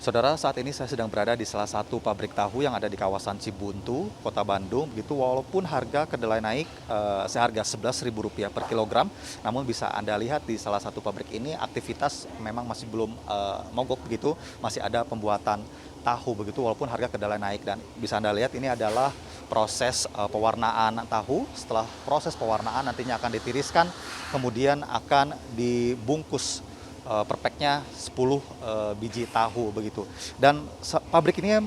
Saudara, saat ini saya sedang berada di salah satu pabrik tahu yang ada di kawasan Cibuntu, Kota Bandung. Begitu, walaupun harga kedelai naik seharga Rp11.000 per kilogram, namun bisa Anda lihat di salah satu pabrik ini aktivitas memang masih belum mogok begitu, masih ada pembuatan tahu begitu walaupun harga kedelai naik. Dan bisa Anda lihat ini adalah proses pewarnaan tahu. Setelah proses pewarnaan nantinya akan ditiriskan, kemudian akan dibungkus per packnya 10 biji tahu begitu. Dan pabrik ini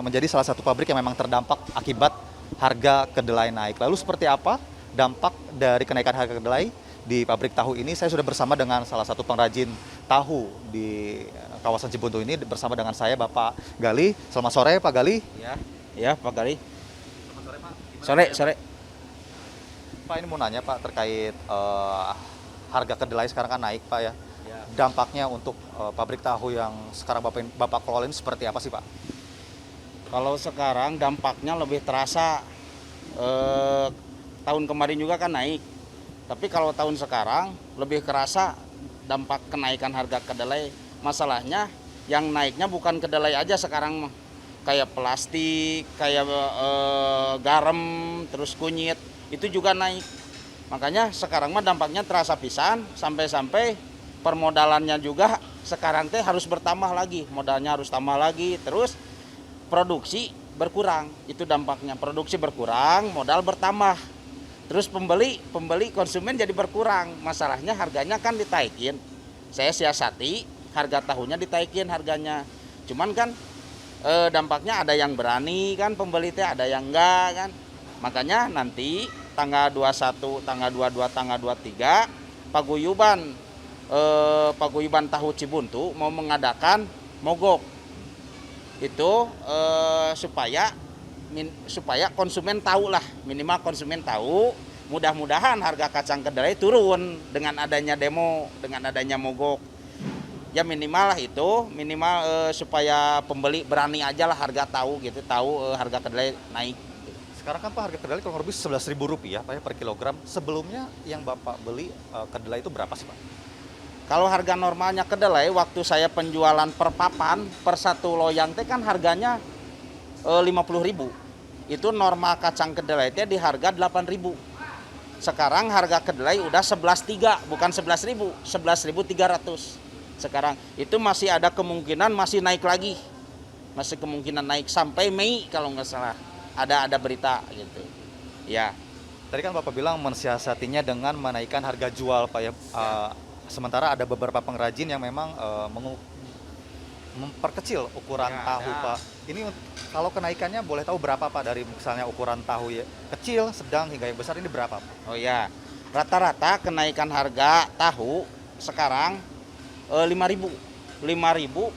menjadi salah satu pabrik yang memang terdampak akibat harga kedelai naik. Lalu seperti apa dampak dari kenaikan harga kedelai di pabrik tahu ini? Saya sudah bersama dengan salah satu pengrajin tahu di kawasan Cibuntu ini, bersama dengan saya Bapak Gali. Selamat sore Pak Gali. Ya Pak Gali. Selamat sore Pak. Sore. Pak, ini mau nanya Pak terkait harga kedelai sekarang kan naik Pak ya. Dampaknya untuk pabrik tahu yang sekarang Bapak kelola ini seperti apa sih Pak? Kalau sekarang dampaknya lebih terasa, tahun kemarin juga kan naik. Tapi kalau tahun sekarang lebih kerasa dampak kenaikan harga kedelai. Masalahnya yang naiknya bukan kedelai aja sekarang, kayak plastik, kayak garam, terus kunyit, itu juga naik. Makanya sekarang mah dampaknya terasa pisan, sampai-sampai permodalannya juga sekarang teh harus bertambah lagi, modalnya harus tambah lagi, terus produksi berkurang. Itu dampaknya, produksi berkurang, modal bertambah. Terus pembeli konsumen jadi berkurang. Masalahnya harganya kan ditaikin. Saya siasati harga tahunya ditaikin harganya. Cuman kan dampaknya ada yang berani kan pembeli teh, ada yang enggak kan. Makanya nanti tanggal 21, tanggal 22, tanggal 23 Paguyuban Tahu Cibuntu mau mengadakan mogok itu supaya konsumen tahu lah, minimal konsumen tahu. Mudah-mudahan harga kacang kedelai turun dengan adanya demo, dengan adanya mogok. Ya minimal lah itu, supaya pembeli berani aja lah harga tahu gitu, harga kedelai naik. Sekarang kan Pak harga kedelai kurang lebih Rp11.000 Pak ya per kilogram. Sebelumnya yang Bapak beli kedelai itu berapa sih Pak? Kalau harga normalnya kedelai waktu saya penjualan per papan, per satu loyang teh kan harganya 50.000. Itu normal kacang kedelai teh di harga 8.000. Sekarang harga kedelai udah 11.3, bukan 11.000, 11.300. Sekarang itu masih ada kemungkinan masih naik lagi. Masih kemungkinan naik sampai Mei kalau nggak salah. Ada berita gitu. Ya. Tadi kan Bapak bilang mensiasatinya dengan menaikkan harga jual Pak ya. Sementara ada beberapa pengrajin yang memang memperkecil ukuran tahu Pak. Ini kalau kenaikannya boleh tahu berapa Pak, dari misalnya ukuran tahu ya kecil, sedang hingga yang besar ini berapa Pak? Oh ya, rata-rata kenaikan harga tahu sekarang 5.000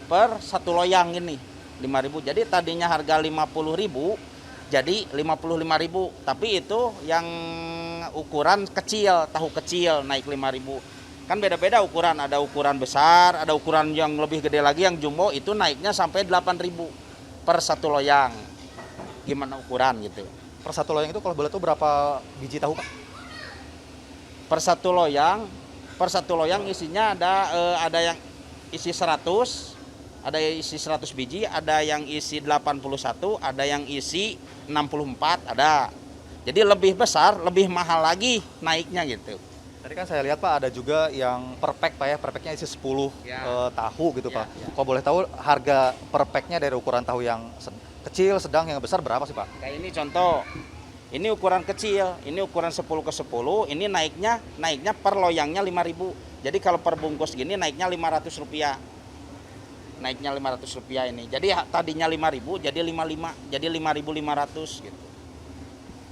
per satu loyang ini. 5.000. Jadi tadinya harga 50.000 jadi 55.000. Tapi itu yang ukuran kecil, tahu kecil naik 5.000. Kan beda-beda ukuran, ada ukuran besar, ada ukuran yang lebih gede lagi, yang jumbo itu naiknya sampai 8.000 per satu loyang. Gimana ukuran gitu. Per satu loyang itu kalau boleh tahu berapa biji tahu Pak? Per satu loyang isinya ada yang isi 100, ada yang isi 100 biji, ada yang isi 81, ada yang isi 64, ada. Jadi lebih besar, lebih mahal lagi naiknya gitu. Tadi kan saya lihat Pak ada juga yang per pack Pak ya, per packnya isi 10 tahu gitu Pak. Kalau boleh tahu harga per packnya dari ukuran tahu yang kecil, sedang, yang besar berapa sih Pak? Kayak ini contoh, ini ukuran kecil, ini ukuran 10 ke 10, ini naiknya per loyangnya 5.000. Jadi kalau per bungkus gini naiknya Rp500. Naiknya Rp500 ini. Jadi tadinya 5.000 jadi 55, jadi 5.500 gitu.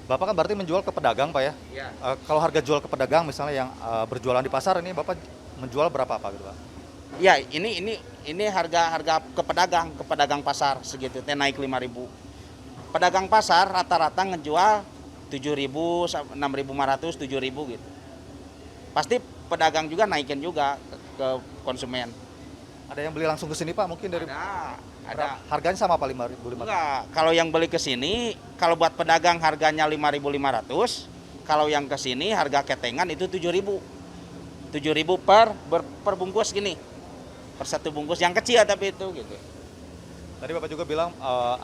Bapak kan berarti menjual ke pedagang Pak ya? Iya. Kalau harga jual ke pedagang misalnya yang berjualan di pasar ini Bapak menjual berapa Pak gitu Pak? Ya, ini harga ke pedagang pasar segitu teh naik 5.000. Pedagang pasar rata-rata ngejual 7.000, 6.500, 7.000 gitu. Pasti pedagang juga naikin juga ke konsumen. Ada yang beli langsung ke sini Pak mungkin dari Ada. Harganya sama Pak 5.500? Enggak, kalau yang beli ke sini, kalau buat pedagang harganya 5.500, kalau yang ke sini harga ketengan itu 7.000. 7.000 per bungkus gini. Per satu bungkus yang kecil tapi itu gitu. Tadi Bapak juga bilang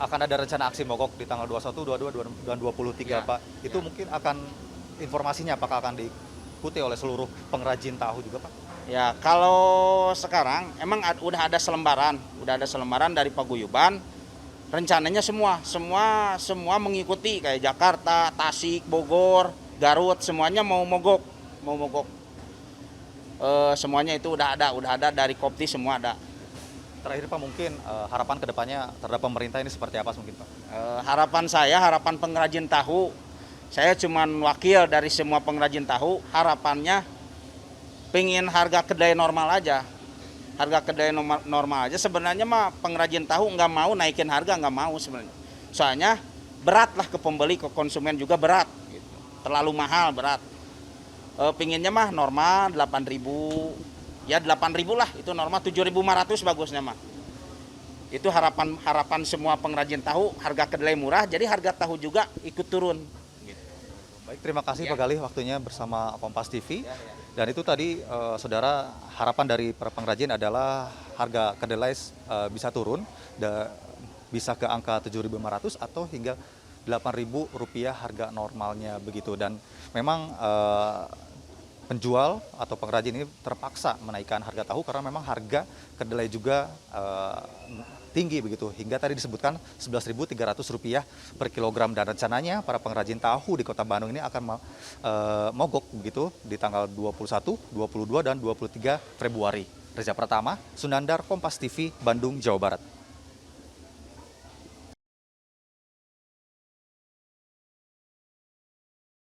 akan ada rencana aksi mogok di tanggal 21, 22, dan 23, Ya, Pak. Itu ya. mungkin akan informasinya apakah akan diikuti oleh seluruh pengrajin tahu juga, Pak? Ya, kalau sekarang emang udah ada selembaran dari paguyuban. Rencananya semua mengikuti kayak Jakarta, Tasik, Bogor, Garut, semuanya mau mogok. Semuanya itu udah ada dari Kopti semua ada. Terakhir Pak, mungkin harapan kedepannya terhadap pemerintah ini seperti apa mungkin Pak? Harapan pengrajin tahu, saya cuman wakil dari semua pengrajin tahu, harapannya pengen harga kedelai normal aja. Harga kedelai normal aja, sebenarnya mah pengrajin tahu nggak mau naikin harga, nggak mau sebenarnya. Soalnya berat lah ke pembeli, ke konsumen juga berat. Gitu. Terlalu mahal, berat. Pinginnya mah normal 8.000, ya 8.000 lah, itu normal. 7.500 bagusnya mah. Itu harapan semua pengrajin tahu, harga kedelai murah, jadi harga tahu juga ikut turun. Gitu. Baik, terima kasih Ya. Pak Galih waktunya bersama Kompas TV. Ya, ya. Dan itu tadi saudara, harapan dari para pengrajin adalah harga kedelai bisa turun, bisa ke angka 7.500 atau hingga Rp8.000 harga normalnya begitu. Dan memang penjual atau pengrajin ini terpaksa menaikkan harga tahu karena memang harga kedelai juga tinggi begitu, hingga tadi disebutkan Rp11.300 per kilogram, dan rencananya para pengrajin tahu di Kota Bandung ini akan mogok begitu di tanggal 21, 22, dan 23 Februari. Reza Pratama, Sunandar, Kompas TV, Bandung, Jawa Barat.